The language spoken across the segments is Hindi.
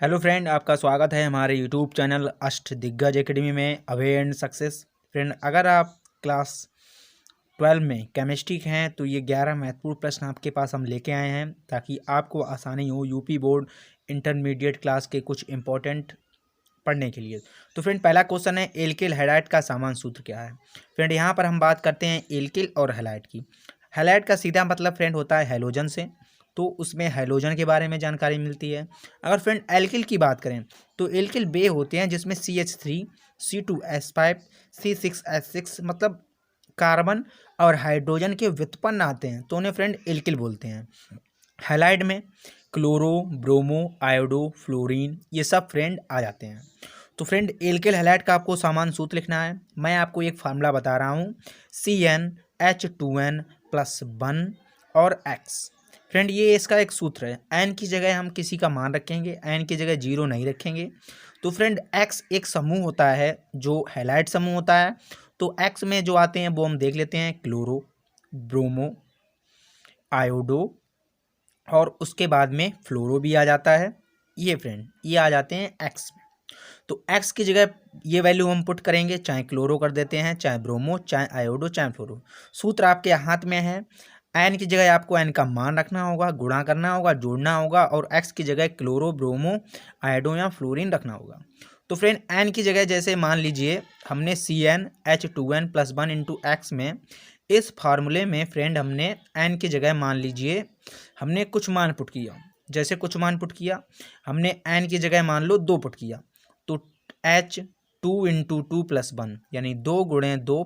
हेलो फ्रेंड, आपका स्वागत है हमारे यूट्यूब चैनल अष्ट दिग्गज एकेडमी में अवे एंड सक्सेस। फ्रेंड, अगर आप क्लास 12 में केमिस्ट्री के हैं तो ये 11 महत्वपूर्ण प्रश्न आपके पास हम लेके आए हैं ताकि आपको आसानी हो यूपी बोर्ड इंटरमीडिएट क्लास के कुछ इंपॉर्टेंट पढ़ने के लिए। तो फ्रेंड, पहला क्वेश्चन है एल्किल हैलाइड का सामान्य सूत्र क्या है। फ्रेंड, यहाँ पर हम बात करते हैं एल्किल और हैलाइड की। हैलाइड का सीधा मतलब फ्रेंड होता है हैलोजन से, तो उसमें हैलोजन के बारे में जानकारी मिलती है। अगर फ्रेंड एल्किल की बात करें तो एल्किल वे होते हैं जिसमें CH3 C2S5 C6H6 मतलब कार्बन और हाइड्रोजन के व्युत्पन्न आते हैं, तो उन्हें फ्रेंड एल्किल बोलते हैं। हैलाइड में क्लोरो, ब्रोमो, आयोडो, फ्लोरीन ये सब फ्रेंड आ जाते हैं। तो फ्रेंड एल्किल हैलाइड का आपको सामान्य सूत्र लिखना है। मैं आपको एक फार्मूला बता रहा हूँ, CnH2n+1 और X। फ्रेंड, ये इसका एक सूत्र है। एन की जगह हम किसी का मान रखेंगे, एन की जगह 0 नहीं रखेंगे। तो फ्रेंड एक्स एक समूह होता है जो हैलाइड समूह होता है। तो एक्स में जो आते हैं वो हम देख लेते हैं, क्लोरो, ब्रोमो, आयोडो और उसके बाद में फ्लोरो भी आ जाता है। ये फ्रेंड ये आ जाते हैं एक्स में। तो एक्स की जगह ये वैल्यू हम पुट करेंगे, चाहे क्लोरो कर देते हैं, चाहे ब्रोमो, चाहे आयोडो, चाहे फ्लोरो। सूत्र आपके हाथ में है। एन की जगह आपको एन का मान रखना होगा, गुणा करना होगा, जोड़ना होगा और एक्स की जगह क्लोरो, ब्रोमो, आयोडो या फ्लोरीन रखना होगा। तो फ्रेंड एन की जगह जैसे मान लीजिए हमने CnH2n+1 इंटू एक्स में, इस फार्मूले में फ्रेंड हमने एन की जगह मान लीजिए हमने कुछ मान पुट किया। जैसे कुछ मान पुट किया हमने एन की जगह मान लो 2 पुट किया, तो H2 इंटू 2+1 यानी 2 गुणे 2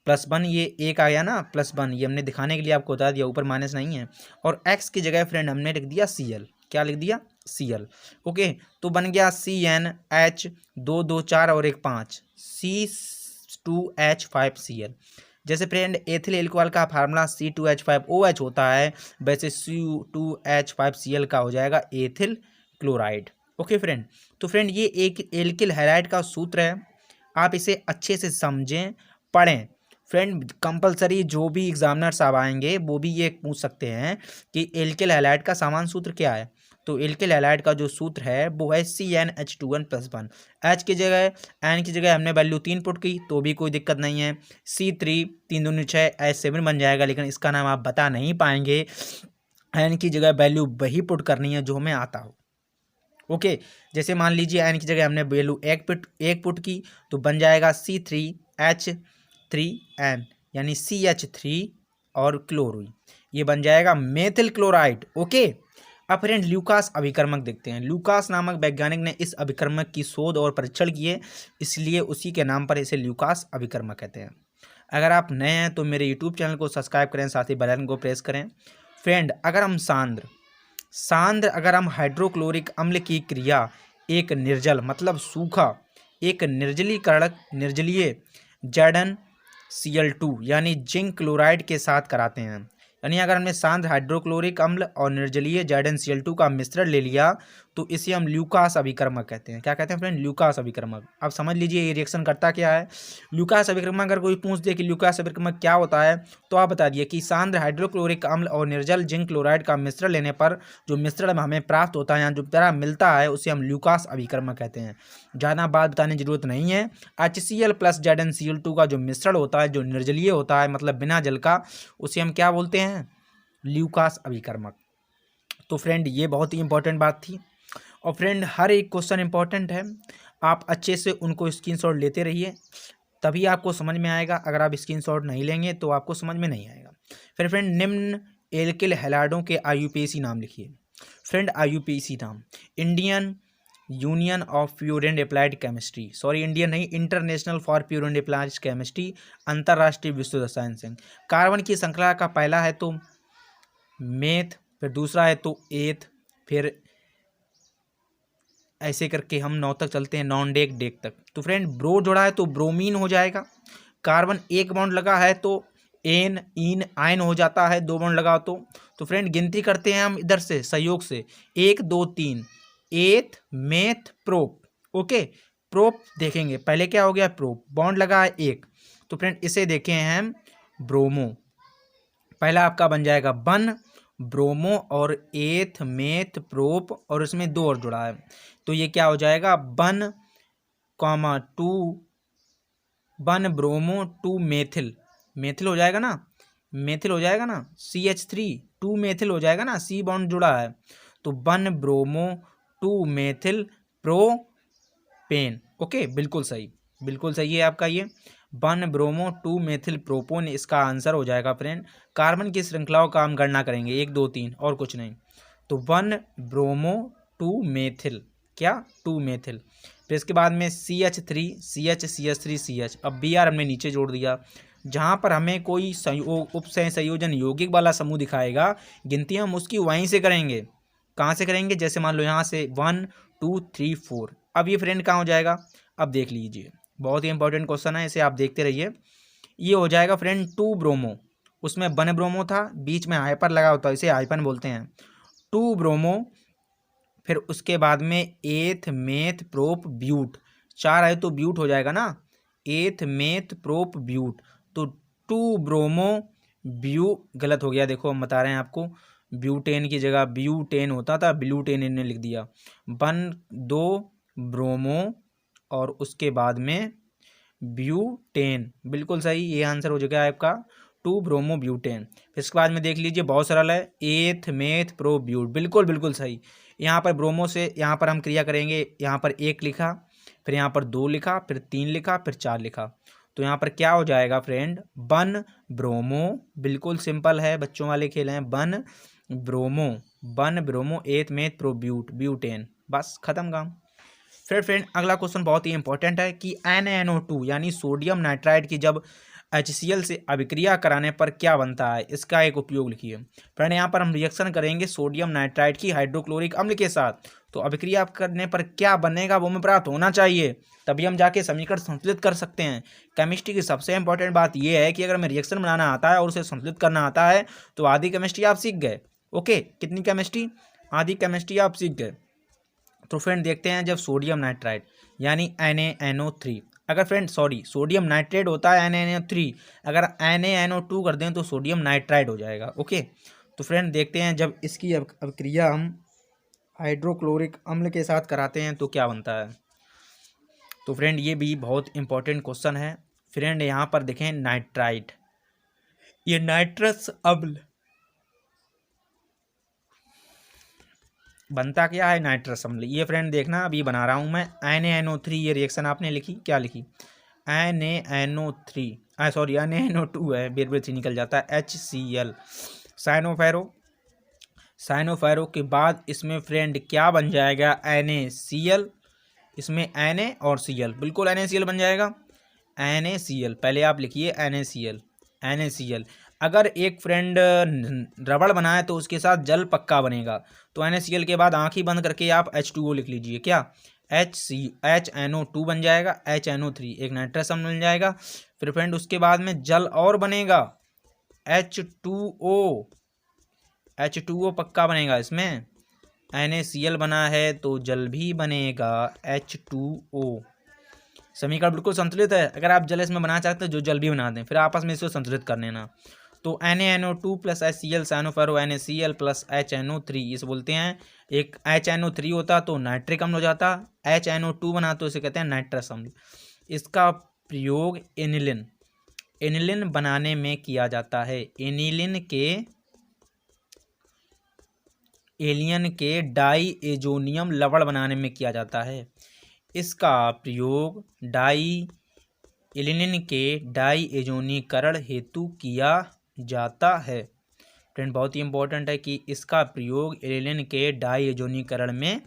+1 ये एक आ गया ना, +1 ये हमने दिखाने के लिए आपको बता दिया, ऊपर माइनस नहीं है। और x की जगह फ्रेंड हमने लिख दिया Cl। क्या लिख दिया? Cl। ओके, तो बन गया CnH 2 2 4 और 1 5 C2H5Cl। जैसे फ्रेंड एथिल एल्कोहल का फार्मूला C2H5OH होता है, वैसे C2H5Cl का हो जाएगा एथिल क्लोराइड। ओके फ्रेंड, तो फ्रेंड ये एक एल्किल हैलाइड का सूत्र है। आप इसे अच्छे से समझें, पढ़ें। फ्रेंड कंपलसरी जो भी एग्जामिनर साहब आएंगे वो भी ये पूछ सकते हैं कि एल्किल हैलाइड का सामान्य सूत्र क्या है। तो एल्किल हैलाइड का जो सूत्र है वो है CnH2n+1। एच की जगह एन की जगह हमने वैल्यू 3 पुट की तो भी कोई दिक्कत नहीं है। C3 3 दूनी 6 H7 बन जाएगा, लेकिन इसका नाम आप बता नहीं पाएंगे। एन की जगह वैल्यू वही पुट करनी है जो हमें आता हो। ओके, जैसे मान लीजिए एन की जगह हमने वैल्यू एक पुट की तो बन जाएगा C3H3n यानी CH3 और क्लोरो, ये बन जाएगा मेथिल क्लोराइड। ओके, अब फ्रेंड ल्यूकास अभिकर्मक देखते हैं। ल्यूकास नामक वैज्ञानिक ने इस अभिकर्मक की शोध और परीक्षण किए, इसलिए उसी के नाम पर इसे ल्यूकास अभिकर्मक कहते हैं। अगर आप नए हैं तो मेरे यूट्यूब चैनल को सब्सक्राइब करें, साथ ही बेल आइकन को प्रेस करें। फ्रेंड, अगर हम अगर हम हाइड्रोक्लोरिक अम्ल की क्रिया एक निर्जल मतलब सूखा, एक निर्जलीय ZnCl2 यानी जिंक क्लोराइड के साथ कराते हैं, यानी अगर हमने सांद्र हाइड्रोक्लोरिक अम्ल और निर्जलीय ZnCl2 का मिश्रण ले लिया तो इसे हम ल्यूकास अभिकर्मक कहते हैं। क्या कहते हैं फ्रेंड? ल्यूकास अभिकर्मक। अब समझ लीजिए ये रिएक्शन करता क्या है। ल्यूकास अभिकर्मक, अगर कोई पूछ दे कि ल्यूकास अभिकर्मक क्या होता है तो आप बता दिए कि सांद्र हाइड्रोक्लोरिक अम्ल और निर्जल जिंक क्लोराइड का मिश्रण लेने पर जो मिश्रण हमें प्राप्त होता है या जो तरह मिलता है उसे हम ल्यूकास अभिकर्मक कहते हैं। ज़्यादा बात बताने की जरूरत नहीं है। HCl प्लस ZnCl2 का जो मिश्रण होता है, जो निर्जलीय होता है मतलब बिना जल का, उसे हम क्या बोलते हैं? ल्यूकास अभिकर्मक। तो फ्रेंड ये बहुत ही इंपॉर्टेंट बात थी। और फ्रेंड हर एक क्वेश्चन इंपॉर्टेंट है, आप अच्छे से उनको स्क्रीनशॉट लेते रहिए, तभी आपको समझ में आएगा। अगर आप स्क्रीनशॉट नहीं लेंगे तो आपको समझ में नहीं आएगा। फिर फ्रेंड निम्न एल्किल हैलाइडों के IUPAC नाम लिखिए। फ्रेंड IUPAC नाम, Indian union of pure and applied chemistry, sorry Indian नहीं, international for pure and applied chemistry, अंतर्राष्ट्रीय विश्व रसायन संघ। कार्बन की श्रृंखला का पहला है तो मेथ, फिर दूसरा है तो एथ, फिर ऐसे करके हम 9 तक चलते हैं, नॉन डेक डेक तक। तो फ्रेंड ब्रो जोड़ा है तो ब्रोमीन हो जाएगा। कार्बन एक बॉन्ड लगा है तो एन इन आयन हो जाता है, 2 बॉन्ड लगा तो फ्रेंड गिनती करते हैं हम इधर से सहयोग से, 1 2 3, एथ मेथ प्रोप। ओके, प्रोप देखेंगे, पहले क्या हो गया? प्रोप, बॉन्ड लगा है एक, तो फ्रेंड इसे देखें हम ब्रोमो। पहला आपका बन जाएगा 1 ब्रोमो और एथ मेथ प्रोप और इसमें 2 और जुड़ा है, तो ये क्या हो जाएगा 1, 2 1 ब्रोमो 2 मेथिल, मेथिल हो जाएगा ना, मेथिल हो जाएगा ना, CH3 2 मेथिल हो जाएगा ना, C बॉन्ड जुड़ा है, तो 1 ब्रोमो 2 मेथिल प्रोपेन। ओके, बिल्कुल सही है आपका ये 1 ब्रोमो 2 मेथिल प्रोपोन इसका आंसर हो जाएगा फ्रेंड। कार्बन की श्रृंखलाओं का हम गणना करेंगे 1 2 3 और कुछ नहीं, तो 1 ब्रोमो 2 मेथिल, क्या 2 मेथिल, फिर इसके बाद में CH3 CH CH3 CH, अब Br हमने नीचे जोड़ दिया। जहाँ पर हमें कोई उपसंयोजन यौगिक वाला समूह दिखाएगा, गिनती हम उसकी वहीं से करेंगे। कहाँ से करेंगे, जैसे मान लो यहाँ से 1 2 3 4, अब ये फ्रेंड कहाँ हो जाएगा, अब देख लीजिए, बहुत ही इंपॉर्टेंट क्वेश्चन है, इसे आप देखते रहिए। ये हो जाएगा फ्रेंड 2 ब्रोमो, उसमें 1 ब्रोमो था, बीच में हाइपर लगा होता है, इसे हाइपन बोलते हैं, 2 ब्रोमो, फिर उसके बाद में एथ मेथ प्रोप ब्यूट, 4 है तो ब्यूट हो जाएगा ना, एथ मेथ प्रोप ब्यूट, तो 2 ब्रोमो गलत हो गया, देखो हम बता रहे हैं आपको, ब्यूटेन की जगह ब्यूटेन होता था, ब्लूटेन इन्होंने लिख दिया, 1 2 ब्रोमो और उसके बाद में ब्यूटेन, बिल्कुल सही, ये आंसर हो जाएगा आपका 2 ब्रोमो ब्यूटेन। इसके बाद में देख लीजिए बहुत सरल है, एथ मेथ प्रो ब्यूट, बिल्कुल सही। यहाँ पर ब्रोमो से यहाँ पर हम क्रिया करेंगे, यहाँ पर 1 लिखा, फिर यहाँ पर 2 लिखा, फिर 3 लिखा, फिर 4 लिखा, तो यहाँ पर क्या हो जाएगा फ्रेंड 1 ब्रोमो, बिल्कुल सिंपल है, बच्चों वाले खेल हैं, 1 ब्रोमो एथ मेथ प्रो ब्यूटेन, बस खत्म काम। फिर फ्रेंड अगला क्वेश्चन बहुत ही इंपॉर्टेंट है कि NaNO2 यानी सोडियम नाइट्राइड की जब HCl से अभिक्रिया कराने पर क्या बनता है, इसका एक उपयोग लिखिए। फ्रेंड यहाँ पर हम रिएक्शन करेंगे सोडियम नाइट्राइड की हाइड्रोक्लोरिक अम्ल के साथ, तो अभिक्रिया करने पर क्या बनेगा वो हमें प्राप्त होना चाहिए, तभी हम जाके समीकरण संतुलित कर सकते हैं। केमिस्ट्री की सबसे इंपॉर्टेंट बात यह है कि अगर हमें रिएक्शन बनाना आता है और उसे संतुलित करना आता है तो आधी केमिस्ट्री आप सीख गए। ओके, कितनी केमिस्ट्री, आधी केमिस्ट्री आप सीख गए। तो फ्रेंड देखते हैं जब सोडियम नाइट्राइड यानी NaNO3, अगर फ्रेंड सोडियम नाइट्रेट होता है NaNO3, अगर NaNO2 कर दें तो सोडियम नाइट्राइड हो जाएगा। ओके, तो फ्रेंड देखते हैं जब इसकी अभिक्रिया हम हाइड्रोक्लोरिक अम्ल के साथ कराते हैं तो क्या बनता है। तो फ्रेंड ये भी बहुत इंपॉर्टेंट क्वेश्चन है। फ्रेंड यहाँ पर देखें नाइट्राइड, ये नाइट्रस अम्ल बनता क्या है, नाइट्रस अम्ल। ये फ्रेंड देखना अभी बना रहा हूँ मैं NaNO3, ये रिएक्शन आपने लिखी, क्या लिखी NaNO3, NaNO2 है, बेर 3 निकल जाता है, HCl साइनोफेरो के बाद इसमें फ्रेंड क्या बन जाएगा NaCl, इसमें Na और Cl, बिल्कुल NaCl बन जाएगा, NaCl पहले आप लिखिए NaCl। अगर एक फ्रेंड रबड़ बनाए तो उसके साथ जल पक्का बनेगा, तो NaCl के बाद आँख ही बंद करके आप H2O लिख लीजिए, क्या HNO2 बन जाएगा, HNO3 एक नाइट्रस अम्ल बन जाएगा, फिर फ्रेंड उसके बाद में जल और बनेगा H2O पक्का बनेगा, इसमें NaCl बना है तो जल भी बनेगा H2O। समीकरण बिल्कुल संतुलित है, अगर आप जल इसमें बनाना चाहते हैं जो जल भी बना दें, फिर आपस में इसे संतुलित कर लेना। तो NaNO2 plus HCl साइनोफेरो NaCl plus HNO3 इसे बोलते हैं, एक HNO3 होता तो नाइट्रिक अम्ल हो जाता, HNO2 बना तो इसे कहते हैं नाइट्रस अम्ल। इसका प्रयोग एनिलिन बनाने में किया जाता है, एलियन के डाई एजोनियम लवण बनाने में किया जाता है। इसका प्रयोग एलियन के डाई एजोनीकरण हेतु किया जाता है। फ्रेंड बहुत ही इंपॉर्टेंट है कि इसका प्रयोग एलियन के डाई एजोनीकरण में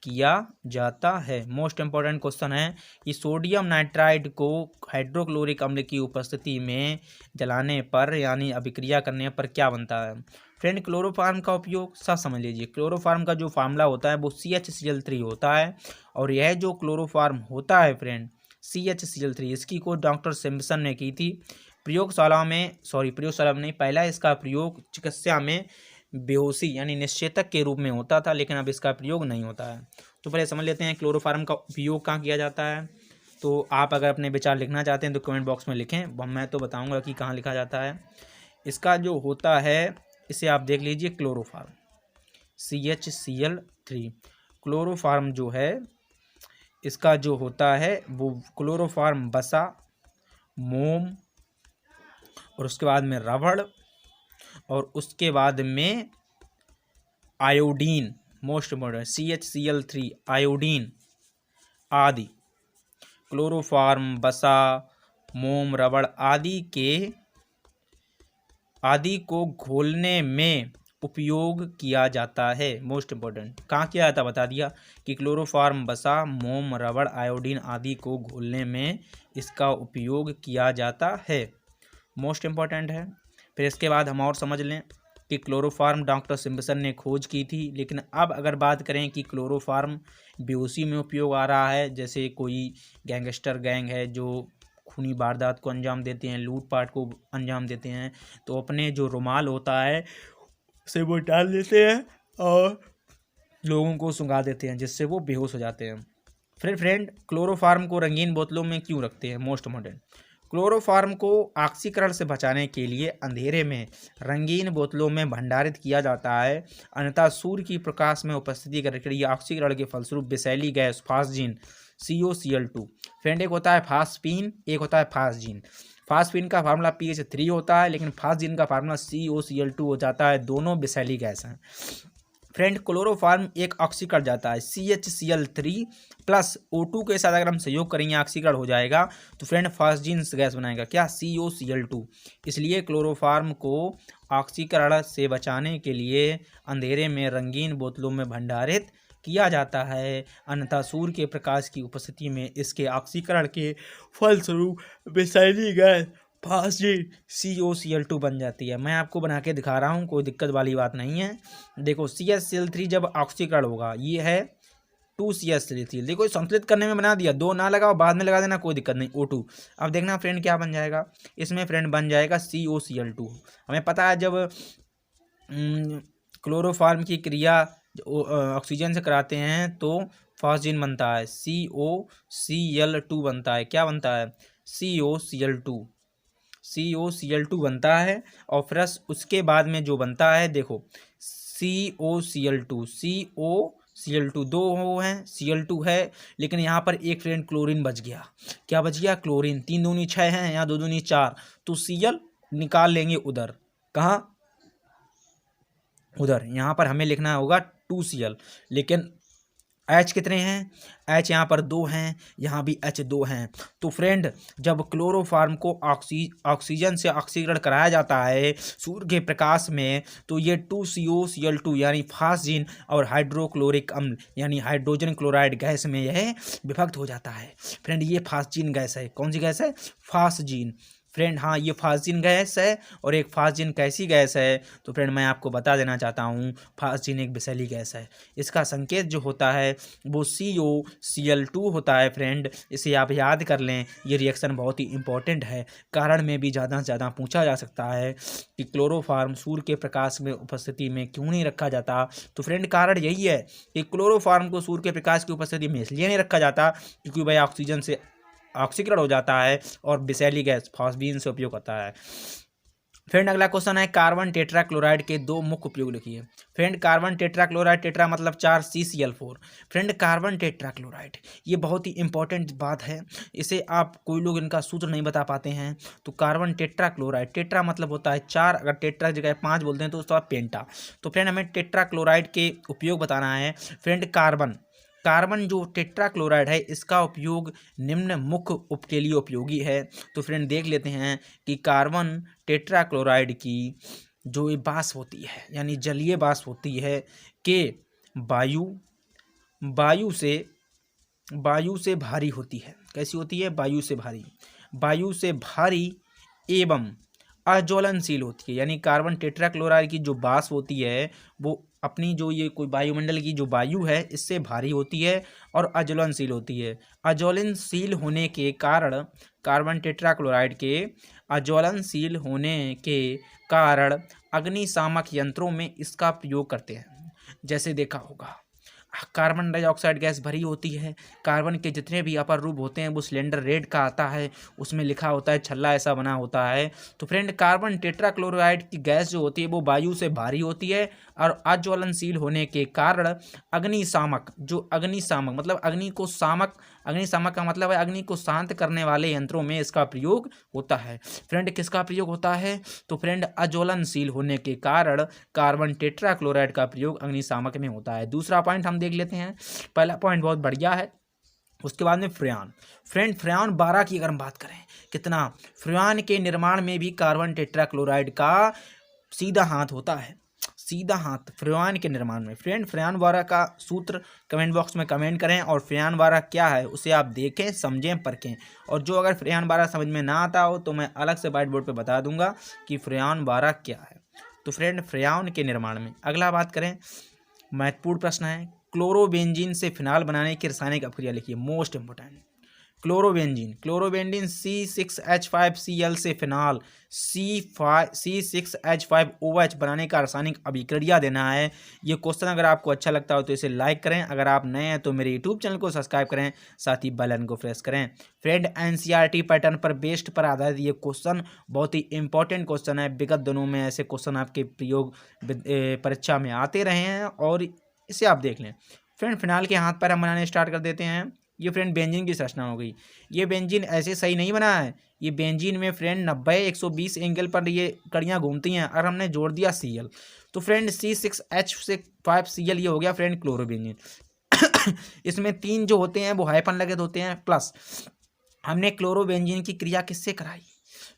किया जाता है। मोस्ट इंपॉर्टेंट क्वेश्चन है कि सोडियम नाइट्राइड को हाइड्रोक्लोरिक अम्ल की उपस्थिति में जलाने पर यानी अभिक्रिया करने पर क्या बनता है। फ्रेंड क्लोरोफार्म का उपयोग सब समझ लीजिए, क्लोरोफार्म का जो फार्मूला होता है वो CHCl3 होता है, और यह जो क्लोरोफार्म होता है फ्रेंड CHCl3, इसकी खोज डॉक्टर सिम्पसन ने की थी प्रयोगशाला में नहीं, पहला इसका प्रयोग चिकित्सा में बेहोशी यानी निश्चेतक के रूप में होता था, लेकिन अब इसका प्रयोग नहीं होता है। तो पहले समझ लेते हैं क्लोरोफार्म का उपयोग कहाँ किया जाता है। तो आप अगर अपने विचार लिखना चाहते हैं तो कमेंट बॉक्स में लिखें, मैं तो बताऊंगा कि कहाँ लिखा जाता है। इसका जो होता है इसे आप देख लीजिए क्लोरोफार्म CHCl3। क्लोरोफार्म जो है इसका जो होता है वो क्लोरोफार्म वसा, मोम और उसके बाद में रबड़ और उसके बाद में iodine, most important CHCl3 iodine आदि। क्लोरोफार्म वसा, मोम, रबड़ आदि को घोलने में उपयोग किया जाता है। मोस्ट इम्पोर्टेंट कहाँ किया जाता बता दिया कि क्लोरोफार्म वसा, मोम, रबड़, आयोडीन आदि को घोलने में इसका उपयोग किया जाता है। मोस्ट इम्पोर्टेंट है। फिर इसके बाद हम और समझ लें कि क्लोरोफार्म डॉक्टर सिम्पसन ने खोज की थी, लेकिन अब अगर बात करें कि क्लोरोफार्म बेहोशी में उपयोग आ रहा है, जैसे कोई गैंगस्टर गैंग है जो खूनी वारदात को अंजाम देते हैं, लूटपाट को अंजाम देते हैं, तो अपने जो रुमाल होता है उसे वो डाल देते हैं और लोगों को सुंघा देते हैं, जिससे वो बेहोश हो जाते हैं। फिर फ्रेंड क्लोरोफार्म को रंगीन बोतलों में क्यों रखते हैं? मोस्ट इम्पोर्टेंट, क्लोरोफार्म को ऑक्सीकरण से बचाने के लिए अंधेरे में रंगीन बोतलों में भंडारित किया जाता है, अन्यथा सूर्य की प्रकाश में उपस्थिति के ऑक्सीकरण के फलस्वरूप विषैली गैस फास्जीन COCl2। फ्रेंड एक होता है फास्फीन, एक होता है फास्जीन। फास्फीन का फार्मूला PH3 होता है, लेकिन फास्जीन का फार्मूला COCl2 हो जाता है। दोनों विषैली गैस हैं। फ्रेंड क्लोरोफार्म एक ऑक्सीकरण जाता है CHCl3 प्लस O2 के साथ अगर हम सहयोग करेंगे ऑक्सीकरण हो जाएगा, तो फ्रेंड फास्फीन गैस बनाएगा क्या? COCl2। इसलिए क्लोरोफार्म को ऑक्सीकरण से बचाने के लिए अंधेरे में रंगीन बोतलों में भंडारित किया जाता है, अन्यथा सूर्य के प्रकाश की उपस्थिति में इसके ऑक्सीकरण के फलस्वरूप विषैली गैस फास्फीन COCl2 बन जाती है। मैं आपको बना के दिखा रहा हूँ, कोई दिक्कत वाली बात नहीं है। देखो CHCl3 जब ऑक्सीकरण होगा, ये है 2CH3। देखो संतुलित करने में बना दिया, 2 ना लगाओ बाद में लगा देना, कोई दिक्कत नहीं, O2। अब देखना फ्रेंड क्या बन जाएगा, इसमें फ्रेंड बन जाएगा COCl2। हमें पता है जब क्लोरोफार्म की क्रिया ऑक्सीजन से कराते हैं तो फास्फीन बनता है, COCl2 बनता है। क्या बनता है? COCl2 बनता है। और फिर उसके बाद में जो बनता है, देखो COCl2 दो हो हैं, Cl2 है, लेकिन यहाँ पर एक फ्रेंड क्लोरीन बच गया। क्या बच गया? क्लोरीन। 3 दूनी 6 हैं, यहाँ 2 दूनी 4, तो Cl निकाल लेंगे उधर। कहाँ? उधर। यहाँ पर हमें लिखना होगा 2Cl, लेकिन H कितने हैं? H यहाँ पर 2 हैं, यहाँ भी H 2 हैं। तो फ्रेंड जब क्लोरोफार्म को ऑक्सीजन से ऑक्सीकरण कराया जाता है सूर्य के प्रकाश में, तो ये 2COCl2 यानी फास्फीन और हाइड्रोक्लोरिक अम्ल यानी हाइड्रोजन क्लोराइड गैस में यह विभक्त हो जाता है। फ्रेंड ये फास्फीन गैस है। कौन सी गैस है? फास्फीन। फ्रेंड हाँ, ये फास्फीन गैस है। और एक फास्फीन कैसी गैस है? तो फ्रेंड मैं आपको बता देना चाहता हूँ, फास्फीन एक विषैली गैस है। इसका संकेत जो होता है वो COCl2 होता है। फ्रेंड इसे आप याद कर लें, ये रिएक्शन बहुत ही इंपॉर्टेंट है। कारण में भी ज़्यादा से ज़्यादा पूछा जा सकता है कि क्लोरोफार्म सूर्य के प्रकाश में उपस्थिति में क्यों नहीं रखा जाता। तो फ्रेंड कारण यही है कि क्लोरोफार्म को सूर्य के प्रकाश की उपस्थिति में इसलिए नहीं रखा जाता क्योंकि वह ऑक्सीजन से ऑक्सीकरण हो जाता है और विषैली गैस फास्फीन से उपयोग होता है। फ्रेंड अगला क्वेश्चन है, कार्बन टेट्राक्लोराइड के 2 मुख्य उपयोग लिखिए। फ्रेंड कार्बन टेट्राक्लोराइड, टेट्रा मतलब 4, CCl4। फ्रेंड कार्बन टेट्राक्लोराइड ये बहुत ही इंपॉर्टेंट बात है, इसे आप कोई लोग इनका सूत्र नहीं बता पाते हैं। तो कार्बन टेट्राक्लोराइड, टेट्रा मतलब होता है 4, अगर टेट्रा की जगह 5 बोलते हैं तो उसका पेंटा। तो फ्रेंड हमें टेट्राक्लोराइड के उपयोग बताना है। फ्रेंड कार्बन जो टेट्राक्लोराइड है इसका उपयोग निम्न मुख्य उप के लिए उपयोगी है। तो फ्रेंड देख लेते हैं कि कार्बन टेट्राक्लोराइड की जो ये वाष्प होती है यानी जलीय वाष्प होती है कि वायु से भारी होती है। कैसी होती है? वायु से भारी एवं अज्वलनशील होती है। यानी कार्बन टेट्राक्लोराइड की जो वाष्प होती है वो अपनी जो ये कोई वायुमंडल की जो वायु है इससे भारी होती है और अज्वलनशील होती है। अज्वलनशील होने के कारण कार्बन टेट्राक्लोराइड के अज्वलनशील होने के कारण अग्निशामक यंत्रों में इसका प्रयोग करते हैं। जैसे देखा होगा कार्बन डाइऑक्साइड गैस भरी होती है। कार्बन के जितने भी अपर रूप होते हैं वो सिलेंडर रेड का आता है, उसमें लिखा होता है, छल्ला ऐसा बना होता है। तो फ्रेंड कार्बन टेट्राक्लोराइड की गैस जो होती है वो वायु से भारी होती है और अज्वलनशील होने के कारण अग्निशामक, जो अग्निशामक मतलब अग्नि को शामक, अग्निशामक का मतलब है अग्नि को शांत करने वाले यंत्रों में इसका प्रयोग होता है। फ्रेंड किसका प्रयोग होता है? तो फ्रेंड अज्वलनशील होने के कारण कार्बन टेट्राक्लोराइड का प्रयोग अग्निशामक में होता है। दूसरा पॉइंट हम देख लेते हैं। पहला पॉइंट बहुत बढ़िया है। उसके बाद में फ्रेऑन। फ्रेंड फ्रेऑन 12 की अगर हम बात करें, कितना? फ्रेऑन के निर्माण में भी कार्बन टेट्राक्लोराइड का सीधा हाथ होता है, सीधा हाथ फ्रेऑन के निर्माण में। फ्रेंड फ्रेऑन 12 का सूत्र कमेंट बॉक्स में कमेंट करें और फ्रेऑन 12 क्या है उसे आप देखें, समझें, परखें। और जो अगर फ्रेऑन 12 समझ में ना आता हो तो मैं अलग से व्हाइट बोर्ड पे बता दूंगा कि फ्रेऑन 12 क्या है। तो फ्रेंड फ्रेऑन के निर्माण में अगला बात करें, महत्वपूर्ण प्रश्न है, क्लोरोबेंजीन से फिनाल बनाने की रासायनिक अभिक्रिया लिखिए। Most important, chlorobenzene, chlorobenzene C6H5Cl से फिनाल C6H5OH बनाने का रासायनिक अभिक्रिया देना है। ये क्वेश्चन अगर आपको अच्छा लगता हो तो इसे लाइक करें, अगर आप नए हैं तो मेरे यूट्यूब चैनल को सब्सक्राइब करें, साथ ही बेल आइकन को प्रेस करें। फ्रेंड एनसीईआरटी पैटर्न पर बेस्ड पर आधारित ये क्वेश्चन बहुत ही इंपॉर्टेंट क्वेश्चन है। विगत दिनों में ऐसे क्वेश्चन आपके प्रयोग परीक्षा में आते रहे हैं और इसे आप देख लें। फ्रेंड फिनाल के हाथ पर हम बनाने स्टार्ट कर देते हैं। ये फ्रेंड बेंजीन की संरचना हो गई। ये बेंजीन ऐसे सही नहीं बना है, ये बेंजीन में फ्रेंड 90-120 एंगल पर ये कड़ियाँ घूमती हैं और हमने जोड़ दिया Cl। तो फ्रेंड C6H5Cl ये हो गया फ्रेंड क्लोरोबेंजीन। इसमें 3 जो होते हैं वो हाइफन लगे होते हैं प्लस। हमने क्लोरोबेंजीन की क्रिया किससे कराई?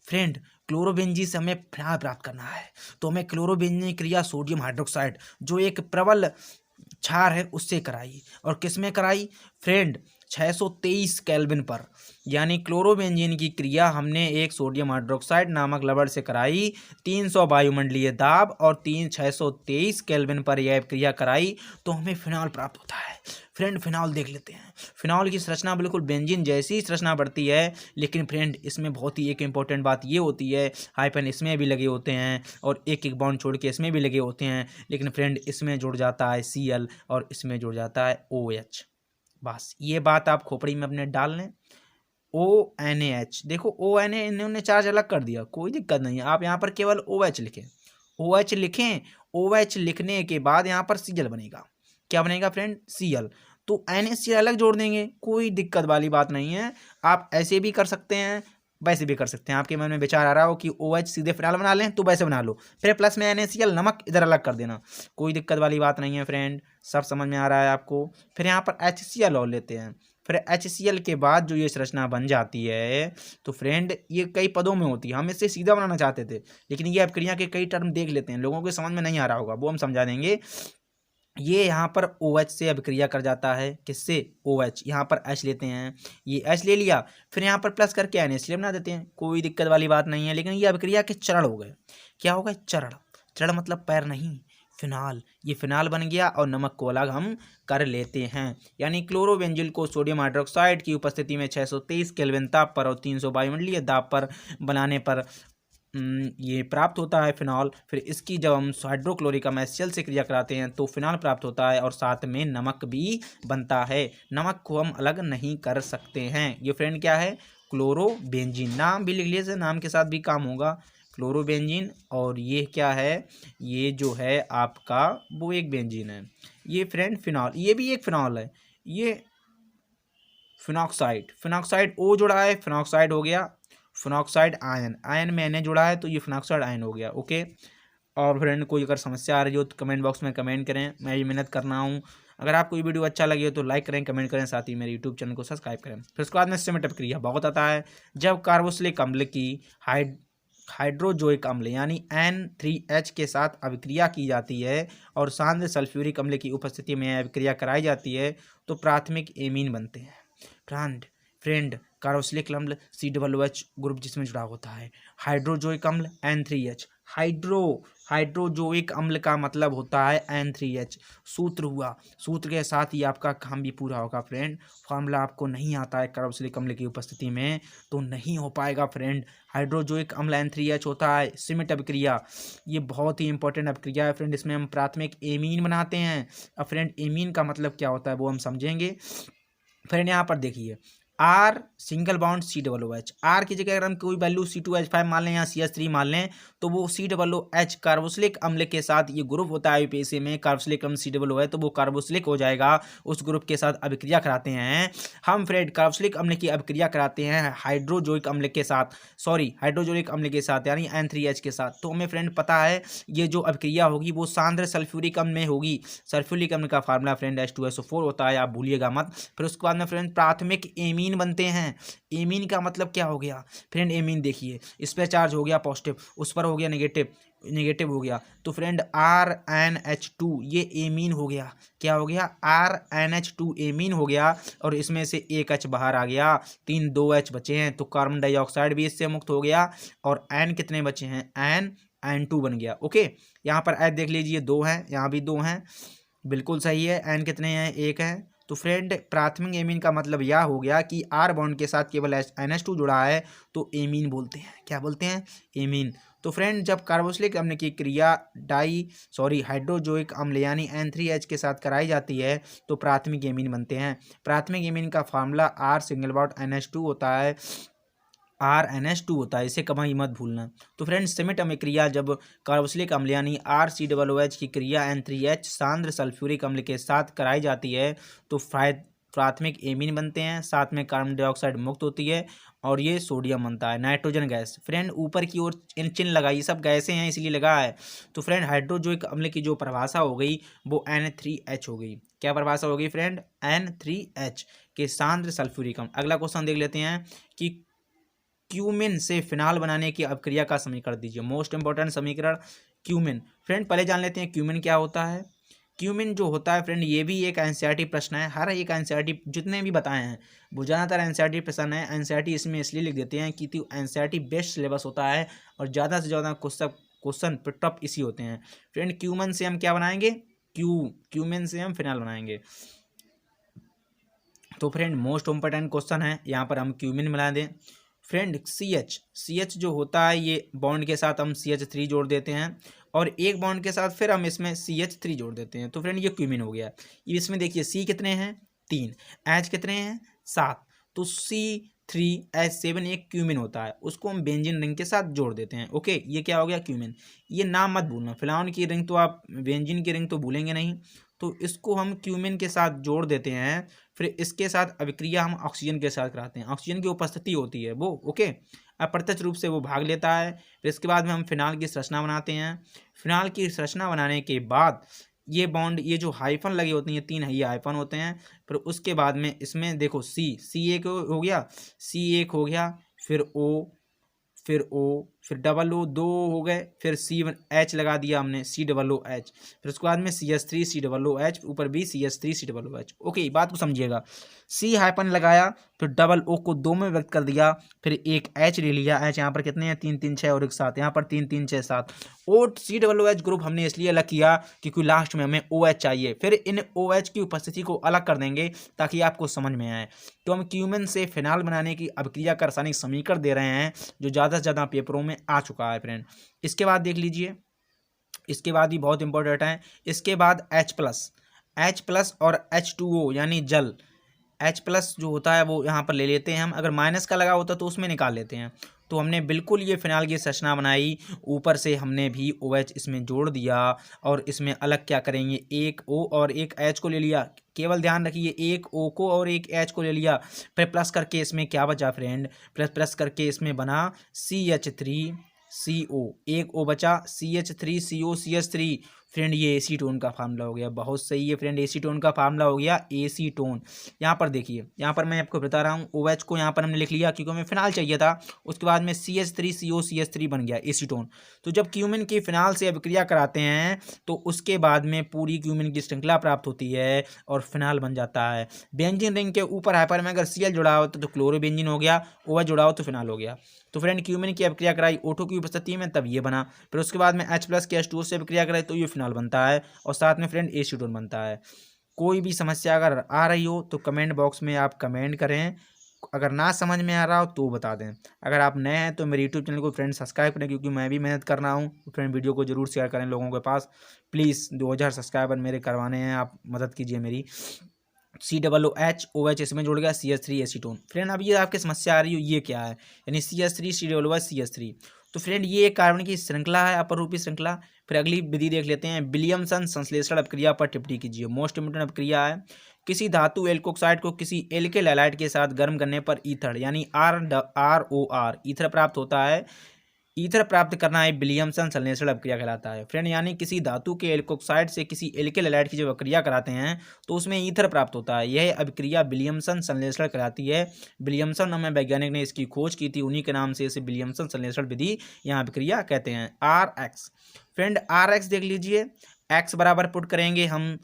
फ्रेंड क्लोरोबेंजीन से हमें फिनाल प्राप्त करना है तो हमें क्लोरोबेंजीन की क्रिया सोडियम हाइड्रोक्साइड जो एक प्रबल क्षार है उससे कराई। और किस में कराई? फ्रेंड 623 केल्विन पर, यानी क्लोरोबेंजीन की क्रिया हमने एक सोडियम हाइड्रोक्साइड नामक लवण से कराई। 300 वायुमंडलीय दाब और 623 केल्विन पर यह क्रिया कराई तो हमें फिनाल प्राप्त होता है। फ्रेंड फिनाल देख लेते हैं। फिनाल की संरचना बिल्कुल बेंजीन जैसी ही संरचना बढ़ती है, लेकिन फ्रेंड इसमें बहुत ही एक इंपॉर्टेंट बात ये होती है, हाइफन इसमें भी लगे होते हैं और एक एक बॉन्ड छोड़ के इसमें भी लगे होते हैं, लेकिन फ्रेंड इसमें जुड़ जाता है Cl और इसमें जुड़ जाता है OH। बस ये बात आप खोपड़ी में अपने डाल लें। ONH, देखो ONA इन्होंने चार्ज अलग कर दिया, कोई दिक्कत नहीं है, आप यहाँ पर केवल OH लिखें, OH लिखें। OH लिखने के बाद यहाँ पर Cl बनेगा। क्या बनेगा फ्रेंड? Cl। तो NaCl अलग जोड़ देंगे, कोई दिक्कत वाली बात नहीं है। आप ऐसे भी कर सकते हैं, वैसे भी कर सकते हैं। आपके मन में विचार आ रहा हो कि OH सीधे फिनाल बना लें तो वैसे बना लो, फिर प्लस में NaCl नमक इधर अलग कर देना, कोई दिक्कत वाली बात नहीं है फ्रेंड। सब समझ में आ रहा है आपको? फिर यहाँ पर HCl और लेते हैं। फिर HCl के बाद जो ये संरचना बन जाती है तो फ्रेंड ये कई पदों में होती है। हम इससे सीधा बनाना चाहते थे, लेकिन ये अभिक्रिया के कई टर्म देख लेते हैं, लोगों को समझ में नहीं आ रहा होगा, वो हम समझा देंगे। ये यहाँ पर OH से अभिक्रिया कर जाता है, किससे? OH। यहाँ पर H लेते हैं, ये H ले लिया, फिर यहाँ पर प्लस करके NaCl बना देते हैं, कोई दिक्कत वाली बात नहीं है। लेकिन ये अभिक्रिया के चरण हो गए। क्या हो गए? चरण। चरण मतलब पैर नहीं, फिनाल। ये फिनाल बन गया और नमक को अलग हम कर लेते हैं, यानी क्लोरोबेंजीन को सोडियम हाइड्रोक्साइड की उपस्थिति में 623 केल्विन ताप पर और 300 वायुमंडलीय दाब पर बनाने पर ये प्राप्त होता है फिनॉल। फिर इसकी जब हम हाइड्रोक्लोरिक HCl से क्रिया कराते हैं तो फिनॉल प्राप्त होता है और साथ में नमक भी बनता है। नमक को हम अलग नहीं कर सकते हैं। ये फ्रेंड क्या है? क्लोरोबेंजीन। नाम भी लिख लीजिए, नाम के साथ भी काम होगा, क्लोरोबेंजीन। और ये क्या है? ये जो है आपका वो एक बेंजीन है। ये फ्रेंड फिनॉल, ये भी एक फिनॉल है। ये फिनॉक्साइड, फिनॉक्साइड O जुड़ा है, फिनॉक्साइड हो गया। फिनॉक्साइड आयन, आयन में Na जुड़ा है तो ये फिनॉक्साइड आयन हो गया। ओके। और फ्रेंड कोई अगर समस्या आ रही हो तो कमेंट बॉक्स में कमेंट करें, मैं भी मेहनत कर रहा हूँ। अगर आपको ये वीडियो अच्छा लगे तो लाइक करें, कमेंट करें, साथ ही मेरे यूट्यूब चैनल को सब्सक्राइब करें। फिर उसके बाद में सिमेट अभिक्रिया बहुत आता है। जब कार्बोक्सिलिक अम्ल की हाइड्रोजोइक अम्ल यानी N3H के साथ अभिक्रिया की जाती है और सांद्र सल्फ्यूरिक अम्ल की उपस्थिति में अभिक्रिया कराई जाती है तो प्राथमिक एमीन बनते हैं। फ्रेंड कार्बोक्सिलिक अम्ल COOH ग्रुप जिसमें जुड़ा होता है, हाइड्रोजोइक अम्ल N3H, हाइड्रोजोइक अम्ल का मतलब होता है N3H। सूत्र हुआ, सूत्र के साथ ही आपका काम भी पूरा होगा फ्रेंड। फॉर्मूला आपको नहीं आता है कार्बोक्सिलिक अम्ल की उपस्थिति में तो नहीं हो पाएगा फ्रेंड। हाइड्रोजोइक अम्ल N3H होता है। सिमिट अभिक्रिया, ये बहुत ही इंपॉर्टेंट अभिक्रिया है फ्रेंड। इसमें हम प्राथमिक एमीन बनाते हैं। अब फ्रेंड एमीन का मतलब क्या होता है वो हम समझेंगे। फ्रेंड यहाँ पर देखिए, r single bond COOH, r की जगह अगर हम कोई वैल्यू C2H5 मान लें या CH3 मान लें तो वो COOH कार्बोक्सिलिक अम्ल के साथ, ये ग्रुप होता है IUPAC में, कार्बोक्सिलिक अम्ल COOH तो वो कार्बोक्सिलिक हो जाएगा, उस ग्रुप के साथ अभिक्रिया कराते हैं हम फ्रेंड। कार्बोक्सिलिक अम्ल की अभिक्रिया कराते हैं हाइड्रोजोइक अम्ल के साथ, हाइड्रोजोनिक अम्ल के साथ यानी N3H के साथ। तो हमें फ्रेंड पता है ये जो अभिक्रिया होगी वो सांद्र सल्फ्यूरिक अम्ल में होगी। सल्फ्यूरिक अम्ल का फार्मूला फ्रेंड H2SO4 होता है, आप भूलिएगा मत। फिर उसके बाद में फ्रेंड प्राथमिक एमीन बनते हैं। एमीन का मतलब क्या हो गया फ्रेंड, एमीन देखिए, इस पर चार्ज हो गया पॉजिटिव, उस पर हो गया नेगेटिव हो गया, तो फ्रेंड RNH2 ये एमीन हो गया। क्या हो गया, RNH2 एमीन हो गया। और इसमें से एक H बाहर आ गया, 2H बचे हैं, तो कार्बन डाइऑक्साइड भी इससे मुक्त हो गया। और N कितने बचे हैं, N2 बन गया। ओके, यहाँ पर H देख लीजिए 2 हैं, यहाँ भी 2 हैं, बिल्कुल सही है। N कितने हैं, 1 है। तो फ्रेंड प्राथमिक एमीन का मतलब यह हो गया कि R बॉन्ड के साथ केवल NH2 जुड़ा है तो एमीन बोलते हैं। क्या बोलते हैं, एमीन। तो फ्रेंड जब कार्बोक्सिलिक अम्ल की क्रिया हाइड्रोजोइक अम्ल यानी N3H के साथ कराई जाती है तो प्राथमिक एमीन बनते हैं। प्राथमिक एमीन का formula R single bond NH2 होता है, RNH2 होता है, इसे कभी मत भूलना। तो फ्रेंड्स सिमिट अभिक्रिया जब कार्बोक्सिलिक अम्ल यानी RCOOH की क्रिया N3H सांद्र सल्फ्यूरिक अम्ल के साथ कराई जाती है तो प्राथमिक एमीन बनते हैं, साथ में कार्बन डाइऑक्साइड मुक्त होती है और ये सोडियम बनता है, नाइट्रोजन गैस। फ्रेंड ऊपर की ओर चिन्ह लगा, ये सब गैसें हैं इसलिए लगा है। तो फ्रेंड हाइड्रोजोइक अम्ल की जो परिभाषा हो गई वो N3H हो गई। क्या परिभाषा हो गई फ्रेंड, N3H के सांद्र सल्फ्यूरिक अम्ल। अगला क्वेश्चन देख लेते हैं कि क्यूमिन से फिनाल बनाने की अभिक्रिया का समीकरण दीजिए। मोस्ट इंपॉर्टेंट समीकरण क्यूमिन। फ्रेंड पहले जान लेते हैं क्यूमिन क्या होता है। क्यूमिन जो होता है फ्रेंड ये भी एक एनसीईआरटी प्रश्न है। हर एक एनसीईआरटी जितने भी बताए हैं वो ज़्यादातर एनसीईआरटी प्रश्न है। एनसीईआरटी इसमें इसलिए लिख देते हैं कि एनसीईआरटी बेस्ट सिलेबस होता है और ज़्यादा से ज़्यादा क्वेश्चन टॉप इसी होते हैं। फ्रेंड क्यूमिन से हम क्या बनाएंगे, क्यूमिन से हम फिनाल बनाएंगे। तो फ्रेंड मोस्ट इंपॉर्टेंट क्वेश्चन है, यहाँ पर हम क्यूमिन मिला दें। फ्रेंड CH जो होता है ये बॉन्ड के साथ हम CH3 जोड़ देते हैं और एक बॉन्ड के साथ फिर हम इसमें CH3 जोड़ देते हैं तो फ्रेंड ये क्यूमिन हो गया। इसमें देखिए C कितने हैं 3, H कितने हैं 7, तो C3H7 एक क्यूमिन होता है, उसको हम बेंजीन रिंग के साथ जोड़ देते हैं। ओके, ये क्या हो गया क्यूमिन। ये नाम मत भूलना, फिलहाल की रिंग तो आप बेंजीन की रिंग तो भूलेंगे नहीं, तो इसको हम क्यूमिन के साथ जोड़ देते हैं। फिर इसके साथ अभिक्रिया हम ऑक्सीजन के साथ कराते हैं, ऑक्सीजन की उपस्थिति होती है वो। ओके, अप्रत्यक्ष रूप से वो भाग लेता है। फिर इसके बाद में हम फिनाल की संरचना बनाते हैं। फिनाल की संरचना बनाने के बाद ये बॉन्ड, ये जो हाइफन लगे होते हैं, 3 ये हाइफन होते हैं। फिर उसके बाद में इसमें देखो C एक हो गया, C एक हो गया, फिर O, फिर डबल O 2 हो गए, फिर CH लगा दिया हमने COOH, फिर उसके बाद में CH3 COOH, ऊपर भी CH3 COOH। ओके, बात को समझिएगा। C हाइपन लगाया, फिर डबल O को 2 में व्यक्त कर दिया, फिर एक H ले लिया। H यहाँ पर कितने हैं 3 3 6 और एक 7, यहाँ पर 3 3 6 7। और COOH ग्रुप हमने इसलिए अलग किया क्योंकि लास्ट में हमें OH चाहिए। फिर इन OH की उपस्थिति को अलग कर देंगे ताकि आपको समझ में आए। तो हम क्यूमिन से फिनाल बनाने की अभिक्रिया का रासायनिक समीकरण दे रहे हैं जो ज़्यादा से ज़्यादा पेपरों में आ चुका है फ्रेंड। इसके बाद देख लीजिए, इसके बाद ही बहुत इंपॉर्टेंट है। इसके बाद H+ और H2O यानी जल। H+ जो होता है वो यहाँ पर ले लेते हैं हम, अगर माइनस का लगा होता तो उसमें निकाल लेते हैं। तो हमने बिल्कुल ये फिनाल की संरचना बनाई, ऊपर से हमने भी OH इसमें जोड़ दिया और इसमें अलग क्या करेंगे, एक O और एक H को ले लिया। केवल ध्यान रखिए एक O को और एक H को ले लिया, फिर प्लस करके इसमें क्या बचा फ्रेंड, प्लस करके इसमें बना CH3CO, एक O बचा, CH3CO CH3, फ्रेंड ये एसीटोन का फार्मूला हो गया। बहुत सही है फ्रेंड, एसीटोन का फार्मूला हो गया एसीटोन। यहाँ पर देखिए, यहाँ पर मैं आपको बता रहा हूँ OH को यहाँ पर हमने लिख लिया क्योंकि हमें फिनाल चाहिए था। उसके बाद में CH3COCH3 बन गया एसीटोन। तो जब क्यूमिन की फिनाल से अभिक्रिया कराते हैं तो उसके बाद में पूरी क्यूमिन की श्रृंखला प्राप्त होती है और फिनाल बन जाता है। बेंजीन रिंग के ऊपर हाइपर में अगर Cl जुड़ा हो तो क्लोरोबेंजीन हो गया, OH जुड़ा हो तो फिनाल हो गया। तो फ्रेंड क्यूमिन की अभिक्रिया कराई O2 की उपस्थिति में तब ये बना, फिर उसके बाद में H+ के H2O से अभिक्रिया कराई तो ये फिनाल बनता है और साथ में फ्रेंड एसीटोन बनता है। कोई भी समस्या अगर आ रही हो तो कमेंट बॉक्स में आप कमेंट करें, अगर ना समझ में आ रहा हो तो बता दें। अगर आप नए हैं तो मेरे यूट्यूब चैनल को फ्रेंड सब्सक्राइब करें क्योंकि मैं भी मेहनत कर रहा हूँ। फ्रेंड वीडियो को जरूर शेयर करें लोगों के पास। प्लीज़ 2000 सब्सक्राइबर मेरे करवाने हैं, आप मदद कीजिए मेरी। COOH OH इसमें जुड़ गया CH3 एसीटोन। फ्रेंड अब ये आपकी समस्या आ रही हो ये क्या है, यानी CH3 COOH CH3। तो फ्रेंड ये एक कार्बन की श्रृंखला है, अपरूपी श्रृंखला। फिर अगली विधि देख लेते हैं, विलियमसन संश्लेषण अपक्रिया पर टिप्पणी कीजिए। मोस्ट इम्पोर्टेंट अपक्रिया है। किसी धातु एल्कोक्साइड को किसी एल्किल हैलाइड के साथ गर्म करने पर ईथर यानी ROR ईथर प्राप्त होता है। ईथर प्राप्त करना है विलियमसन संश्लेषण अपक्रिया कहलाता है। फ्रेंड यानी किसी धातु के एल्कोक्साइड से किसी एल्किल हैलाइड की जब अभिक्रिया कराते हैं तो उसमें ईथर प्राप्त होता है। यह अभिक्रिया विलियमसन संश्लेषण कहलाती है। विलियमसन नाम वैज्ञानिक ने इसकी खोज की थी, उन्हीं के नाम से इसे विलियमसन संश्लेषण विधि यहाँ अभिक्रिया कहते हैं। RX फ्रेंड RX देख लीजिए, X बराबर पुट करेंगे हम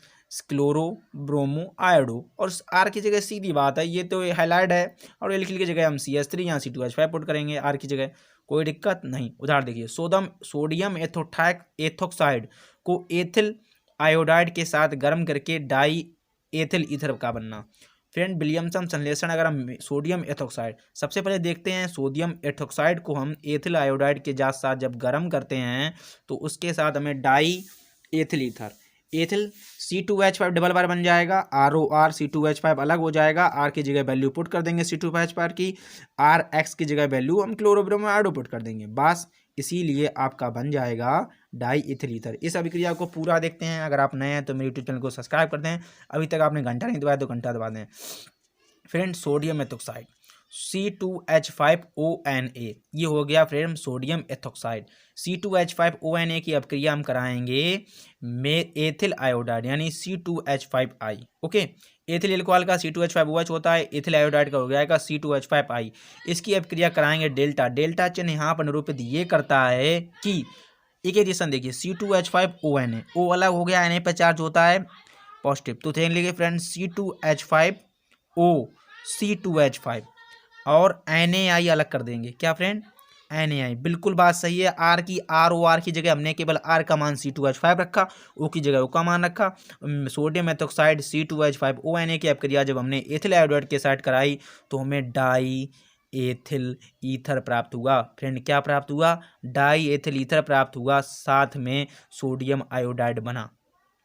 क्लोरो ब्रोमो आयोडो, और R की जगह सीधी बात है, ये तो हैलाइड है और एल्किल की जगह हम CH3 या C2H5 पुट करेंगे R की जगह, कोई दिक्कत नहीं। उदाहरण देखिए, सोडियम एथोक्साइड को एथिल आयोडाइड के साथ गर्म करके डाई एथिल ईथर का बनना। फ्रेंड विलियमसन संश्लेषण, अगर हम सोडियम एथोक्साइड सबसे पहले देखते हैं, सोडियम एथोक्साइड को हम एथिल आयोडाइड के साथ जब गर्म करते हैं तो उसके साथ हमें di ethyl ether, ethyl C2H5 double बार बन जाएगा, ROR C2H5 अलग हो जाएगा। R की जगह वैल्यू पुट कर देंगे C2H5 की, RX की जगह वैल्यू हम क्लोरोब्रोमो आयोडो पुट कर देंगे, बस इसीलिए आपका बन जाएगा डाई एथिल ईथर। इस अभिक्रिया को पूरा देखते हैं। अगर आप नए हैं तो मेरे यूट्यूब चैनल को सब्सक्राइब कर दें, अभी तक आपने घंटा नहीं दबाया तो घंटा दबा दें। फ्रेंड सोडियम एथोक्साइड C2H5ONA, ये हो गया फ्रेंड सोडियम एथोक्साइड। C2H5ONA की अभिक्रिया हम कराएंगे एथिल आयोडाइड यानी C2H5I। ओके, एथिल एल्कोहल का C2H5OH होता है, एथिल आयोडाइड का हो जाएगा C2H5I। इसकी अभिक्रिया कराएंगे डेल्टा चिन्ह यहाँ पर निरूपित ये करता है कि एक रिएक्शन देखिए, C2H5ONA, O अलग हो गया, Na पर चार्ज होता है पॉजिटिव, तो देख लीजिए फ्रेंड C2H5O C2H5 और NaI अलग कर देंगे। क्या फ्रेंड, NaI, बिल्कुल बात सही है। ROR की जगह हमने केवल R का मान C2H5 रखा, O की जगह O का मान रखा। सोडियम एथोक्साइड C2H5ONA की अभिक्रिया जब हमने एथिल आयोडाइड के साथ कराई तो हमें डाई एथिल ईथर प्राप्त हुआ। फ्रेंड क्या प्राप्त हुआ, डाई एथिल ईथर प्राप्त हुआ, साथ में सोडियम आयोडाइड बना।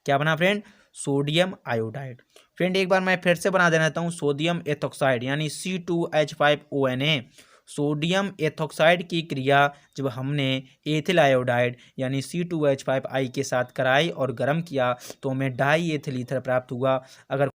क्या बना फ्रेंड, सोडियम आयोडाइड। फ्रेंड एक बार मैं फिर से बना देना चाहता हूँ, सोडियम एथोक्साइड यानी C2H5ONA, सोडियम एथोक्साइड की क्रिया जब हमने एथिल आयोडाइड यानी C2H5I के साथ कराई और गर्म किया तो हमें डाई एथिल ईथर प्राप्त हुआ। अगर